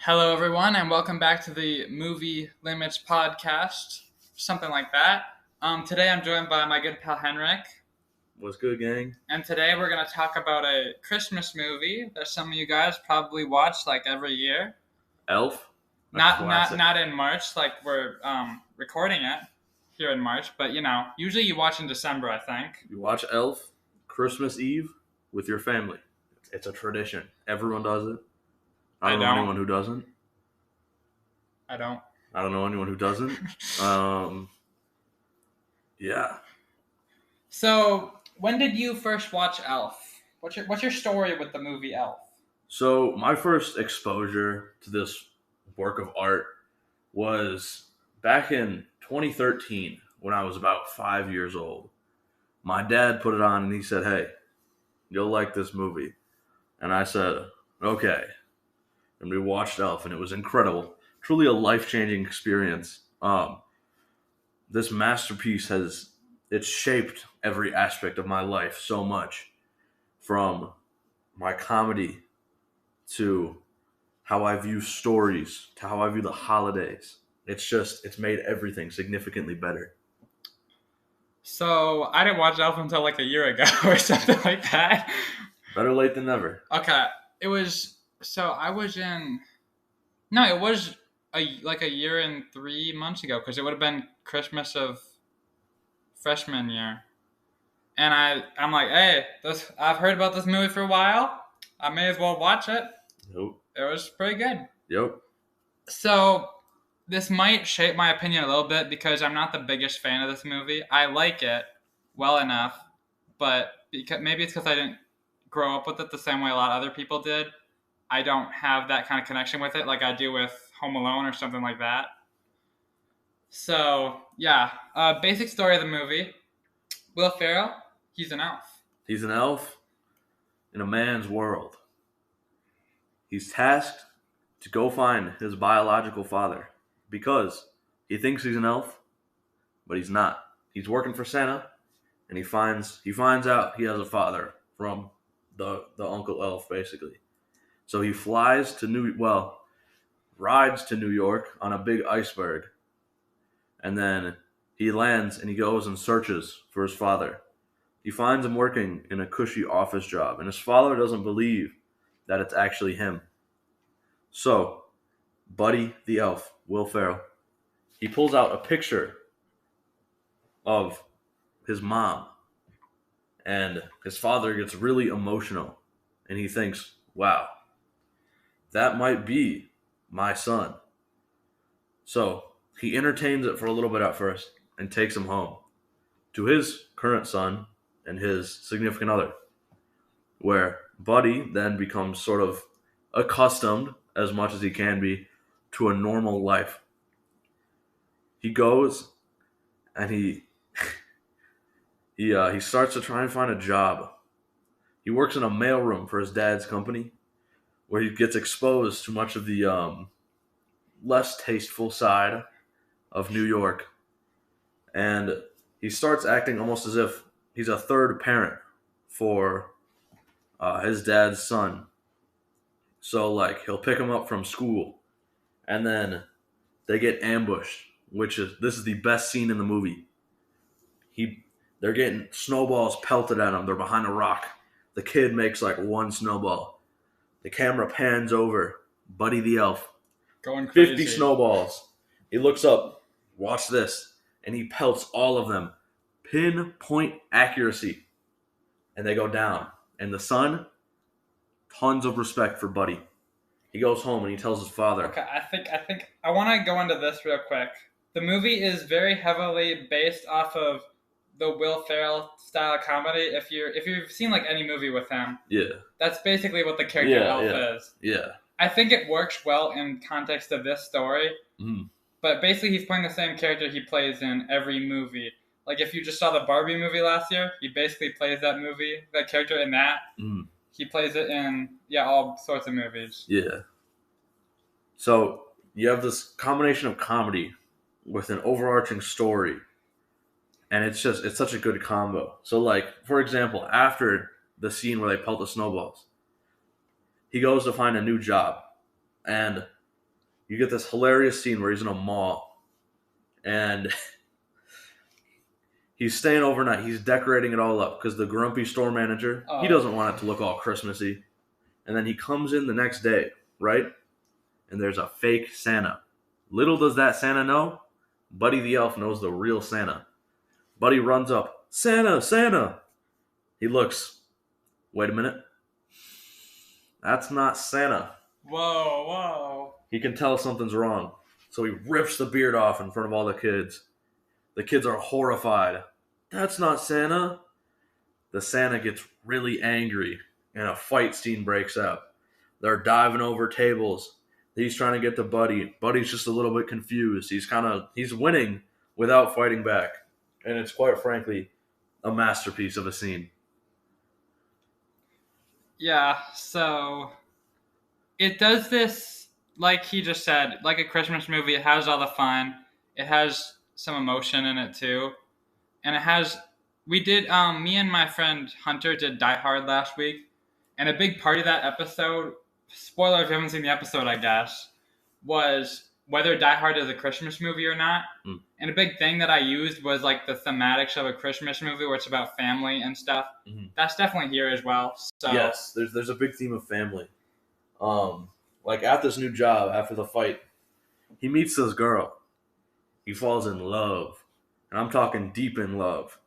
Hello, everyone, and welcome back to the Movie Limits podcast, something like that. Today I'm joined by my good pal Henrik, What's good, gang? and today we're going to talk about a Christmas movie that some of you guys probably watch like every year. Elf? A Not classic. not in March, like we're recording it here in March, but usually you watch in December, I think. You watch Elf Christmas Eve with your family. It's a tradition. Everyone does it. I don't know anyone who doesn't. I don't. I don't know anyone who doesn't. Yeah. So, when did you first watch Elf? What's your story with the movie Elf? So my first exposure to this work of art was back in 2013 when I was about 5 years old. My dad put it on and he said, "Hey, you'll like this movie." And I said, "Okay." And we watched Elf, and it was incredible. Truly a life-changing experience. This masterpiece it's shaped every aspect of my life so much, from my comedy to how I view stories to how I view the holidays. It's made everything significantly better. So I didn't watch Elf until like a year ago or something like that. Better late than never. Okay, it was. So I was in. No, it was like a year and 3 months ago because it would have been Christmas of freshman year, and I'm like, hey, I've heard about this movie for a while. I may as well watch it. Yep. It was pretty good. Yep. So this might shape my opinion a little bit because I'm not the biggest fan of this movie. I like it well enough, but maybe it's because I didn't grow up with it the same way a lot of other people did. I don't have that kind of connection with it like I do with Home Alone or something like that. So, yeah, basic story of the movie. Will Ferrell, he's an elf. He's an elf in a man's world. He's tasked to go find his biological father because he thinks he's an elf, but he's not. He's working for Santa, and he finds out he has a father from the Uncle Elf, basically. So he rides to New York on a big iceberg, and then he lands and he goes and searches for his father. He finds him working in a cushy office job, and his father doesn't believe that it's actually him. So, Buddy the elf, Will Ferrell, he pulls out a picture of his mom, and his father gets really emotional, and he thinks, wow, that might be my son. So, he entertains it for a little bit at first and takes him home to his current son and his significant other, where Buddy then becomes sort of accustomed, as much as he can be, to a normal life. He goes and he starts to try and find a job. He works in a mailroom for his dad's company, where he gets exposed to much of the less tasteful side of New York, and he starts acting almost as if he's a third parent for his dad's son. So, like, he'll pick him up from school, and then they get ambushed, this is the best scene in the movie. They're getting snowballs pelted at him. They're behind a rock. The kid makes like one snowball. The camera pans over. Buddy the elf, Going crazy. 50 snowballs. He looks up. Watch this, and he pelts all of them. Pinpoint accuracy, and they go down. And the son, tons of respect for Buddy. He goes home and he tells his father. Okay, I think I want to go into this real quick. The movie is very heavily based off of the Will Ferrell style of comedy. If you've seen like any movie with him, Yeah. that's basically what the character Elf is. Yeah. I think it works well in context of this story. Mm. But basically, he's playing the same character he plays in every movie. Like if you just saw the Barbie movie last year, he basically plays that character in that. Mm. He plays it in all sorts of movies. Yeah. So you have this combination of comedy with an overarching story, and it's such a good combo. So, like, for example, after the scene where they pelt the snowballs, he goes to find a new job, and you get this hilarious scene where he's in a mall and he's staying overnight. He's decorating it all up because the grumpy store manager, he doesn't want it to look all Christmassy. And then he comes in the next day, right? And there's a fake Santa. Little does that Santa know, Buddy the Elf knows the real Santa. Buddy runs up, Santa, Santa. He looks, wait a minute. That's not Santa. Whoa, whoa. He can tell something's wrong. So he rips the beard off in front of all the kids. The kids are horrified. That's not Santa. The Santa gets really angry and a fight scene breaks out. They're diving over tables. He's trying to get to Buddy. Buddy's just a little bit confused. He's winning without fighting back. And it's quite frankly a masterpiece of a scene. Yeah, so it does this, like he just said, like a Christmas movie. It has all the fun. It has some emotion in it too. And me and my friend Hunter did Die Hard last week. And a big part of that episode, spoiler if you haven't seen the episode, I guess, was whether Die Hard is a Christmas movie or not. And a big thing that I used was like the thematics of a Christmas movie where it's about family and stuff. That's definitely here as well. So yes, there's a big theme of family. Like at this new job after the fight, he meets this girl. He falls in love. And I'm talking deep in love.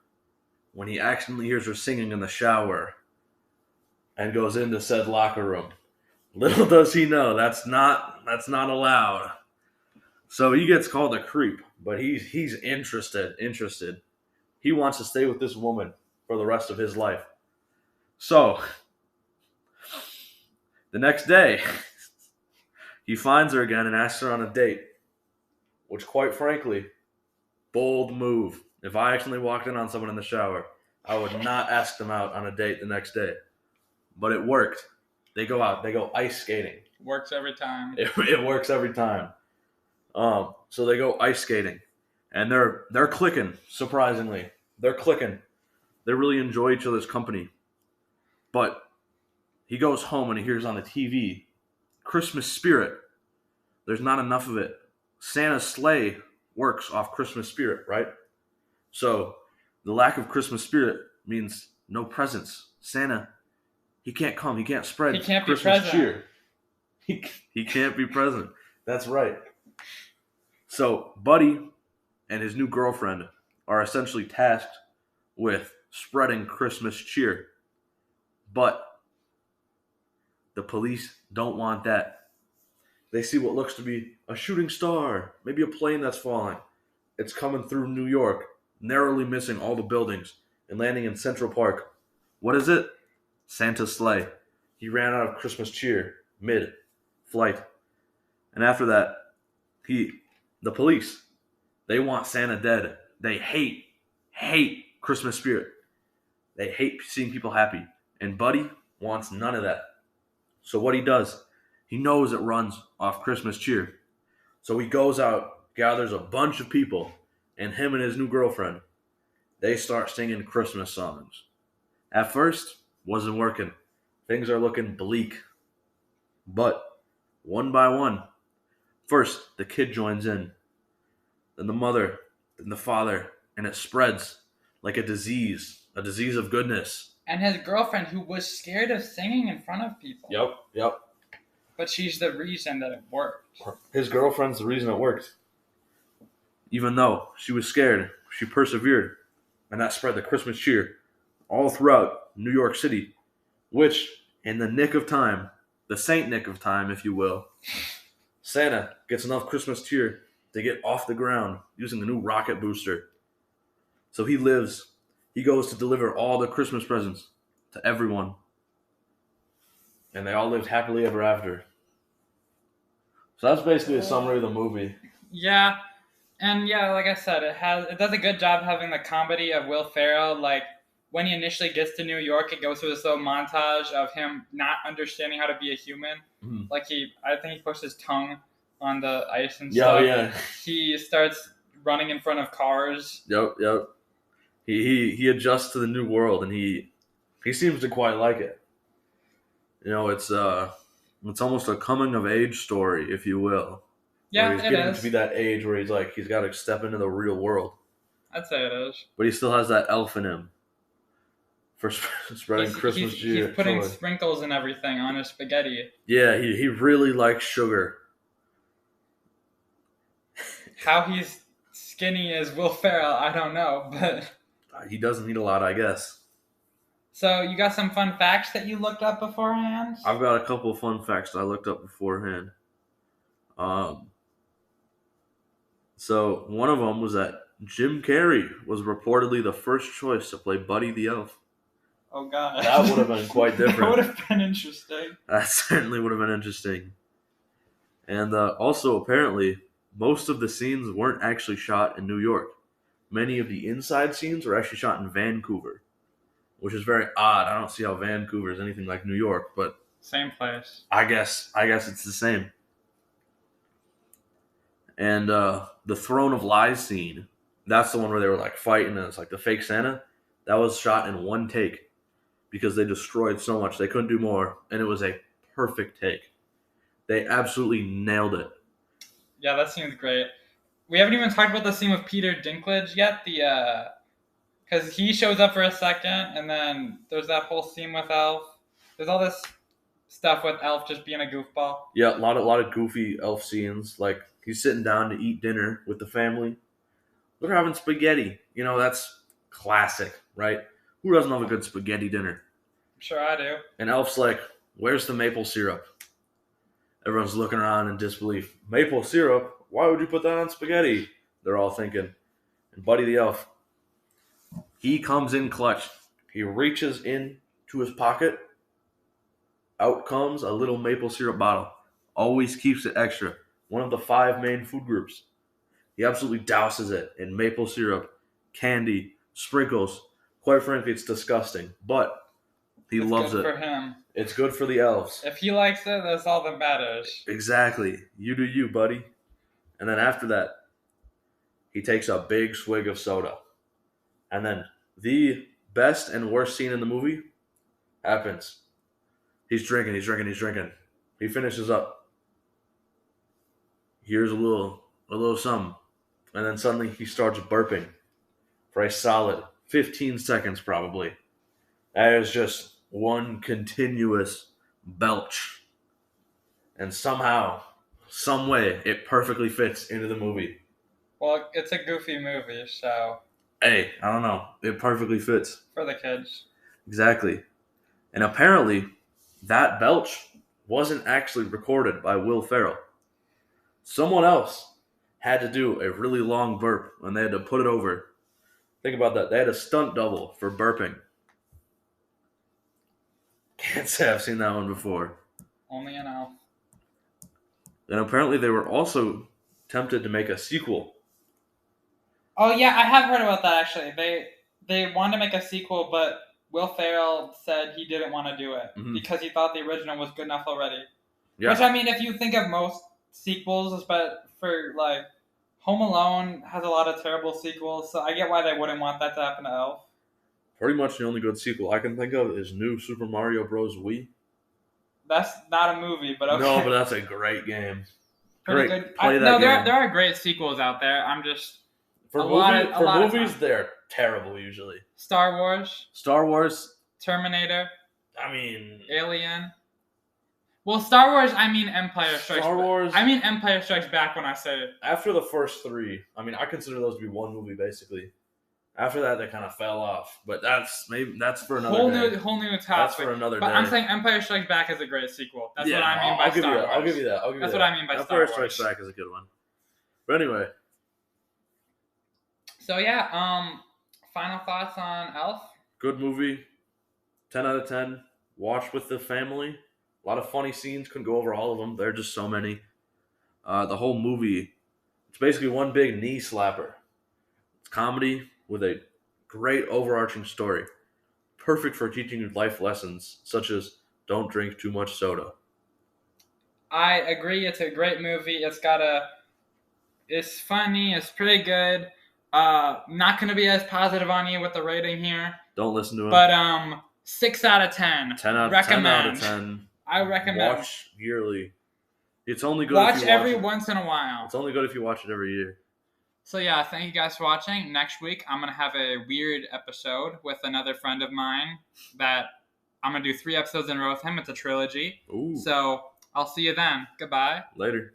When he accidentally hears her singing in the shower and goes into said locker room. Little does he know that's not allowed. So he gets called a creep, but he's interested. He wants to stay with this woman for the rest of his life. So the next day, he finds her again and asks her on a date, which quite frankly, bold move. If I accidentally walked in on someone in the shower, I would not ask them out on a date the next day. But it worked. They go out. They go ice skating. Works every time. It works every time. So they go ice skating, and they're clicking. Surprisingly, they're clicking. They really enjoy each other's company. But he goes home and he hears on the TV, Christmas spirit. There's not enough of it. Santa's sleigh works off Christmas spirit, right? So the lack of Christmas spirit means no presents. Santa, he can't come. He can't spread Christmas cheer. He can't be present. That's right. So Buddy and his new girlfriend are essentially tasked with spreading Christmas cheer. But the police don't want that. They see what looks to be a shooting star, maybe a plane that's falling. It's coming through New York, narrowly missing all the buildings and landing in Central Park. What is it? Santa's sleigh. He ran out of Christmas cheer mid-flight. And after that, the police, they want Santa dead. They hate Christmas spirit. They hate seeing people happy. And Buddy wants none of that. So what he does, he knows it runs off Christmas cheer. So he goes out, gathers a bunch of people, and him and his new girlfriend, they start singing Christmas songs. At first, wasn't working. Things are looking bleak. But one by one, first the kid joins in, then the mother, then the father, and it spreads like a disease of goodness. And his girlfriend, who was scared of singing in front of people. Yep. But she's the reason that it worked. His girlfriend's the reason it worked. Even though she was scared, she persevered. And that spread the Christmas cheer all throughout New York City. Which, in the nick of time, the saint nick of time, if you will, Santa gets enough Christmas cheer to get off the ground using the new rocket booster. So he goes to deliver all the Christmas presents to everyone. And they all lived happily ever after. So that's basically a summary of the movie. Yeah. And yeah, like I said, it does a good job having the comedy of Will Ferrell. Like when he initially gets to New York, it goes through this little montage of him not understanding how to be a human. Mm-hmm. Like I think he pushed his tongue on the ice and stuff. Yeah. He starts running in front of cars. Yep. He adjusts to the new world, and he seems to quite like it. You know, it's almost a coming of age story, if you will. Yeah, where he's it getting is. to be that age where he's got to step into the real world, I'd say it is. but he still has that elf in him for spreading Christmas He's putting joy. sprinkles and everything on his spaghetti. Yeah, he really likes sugar. How he's skinny as Will Ferrell, I don't know, but He doesn't eat a lot, I guess. so you got some fun facts that you looked up beforehand? I've got a couple of fun facts that I looked up beforehand. So one of them was that Jim Carrey was reportedly the first choice to play Buddy the Elf. Oh god. That would have been quite different. That would have been interesting. That certainly would have been interesting. And also, apparently, most of the scenes weren't actually shot in New York. Many of the inside scenes were actually shot in Vancouver, which is very odd. I don't see how Vancouver is anything like New York, but Same place. I guess it's the same. And the Throne of Lies scene, that's the one where they were like fighting, and it's like the fake Santa. That was shot in one take because they destroyed so much. They couldn't do more, and it was a perfect take. They absolutely nailed it. Yeah, that seems great. We haven't even talked about the scene with Peter Dinklage yet. Because he shows up for a second, and then there's that whole scene with Elf. There's all this stuff with Elf just being a goofball. Yeah, a lot of goofy elf scenes. Like he's sitting down to eat dinner with the family. They're having spaghetti. You know, that's classic, right? Who doesn't love a good spaghetti dinner? I'm sure I do. And Elf's like, "Where's the maple syrup?" Everyone's looking around in disbelief. Maple syrup? Why would you put that on spaghetti? They're all thinking. And Buddy the Elf, he comes in clutch. He reaches into his pocket. Out comes a little maple syrup bottle. Always keeps it extra. One of the 5 main food groups. He absolutely douses it in maple syrup, candy, sprinkles. Quite frankly, it's disgusting. But he loves it. It's good for him. It's good for the elves. If he likes it, that's all that matters. Exactly. You do you, buddy. And then after that, he takes a big swig of soda. And then the best and worst scene in the movie happens. He's drinking. He finishes up. Here's a little something. And then suddenly he starts burping for a solid 15 seconds probably. That is just one continuous belch. And somehow, some way, it perfectly fits into the movie. Well, it's a goofy movie, so Hey, I don't know. It perfectly fits. for the kids. Exactly. And apparently, that belch wasn't actually recorded by Will Ferrell. Someone else had to do a really long burp and they had to put it over. Think about that. They had a stunt double for burping. Can't say I've seen that one before. Only an Elf. And apparently they were also tempted to make a sequel. Oh yeah, I have heard about that actually. They wanted to make a sequel, but Will Ferrell said he didn't want to do it because he thought the original was good enough already. Yeah. Which I mean, if you think of most sequels, but for like Home Alone has a lot of terrible sequels, so I get why they wouldn't want that to happen to Elf. Pretty much the only good sequel I can think of is New Super Mario Bros. Wii. That's not a movie, but okay. No, but that's a great game. Pretty Great. good. Play that no, game. there are great sequels out there. I'm just For a lot of movies, time. they're terrible usually. Star Wars, Star Wars, Terminator, I mean, Alien. Well, Star Wars, I mean Empire Strikes Star Wars. I mean Empire Strikes Back when I say it. After the first 3, I mean, I consider those to be one movie basically. After that, they kind of fell off, but that's for another day. Whole new topic. That's for another but day. I'm saying Empire Strikes Back is a great sequel. That's what I mean by Star Wars. I'll give you that. That's what I mean by Star Empire Wars. Strikes Back is a good one. But anyway, So yeah, final thoughts on Elf? good movie. 10 out of 10. Watch with the family. A lot of funny scenes. Couldn't go over all of them. There are just so many. The whole movie, it's basically one big knee slapper. It's comedy with a great overarching story. Perfect for teaching you life lessons, such as don't drink too much soda. I agree. It's a great movie. It's funny. It's pretty good. Not going to be as positive on you with the rating here. Don't listen to him. But 6 out of 10. 10 out, Recommend. 10 out of 10. I recommend. Watch yearly. It's only good Watch if you every watch it. once in a while. It's only good if you watch it every year. So yeah, thank you guys for watching. Next week, I'm going to have a weird episode with another friend of mine that I'm going to do 3 episodes in a row with him. It's a trilogy. Ooh. So I'll see you then. Goodbye. Later.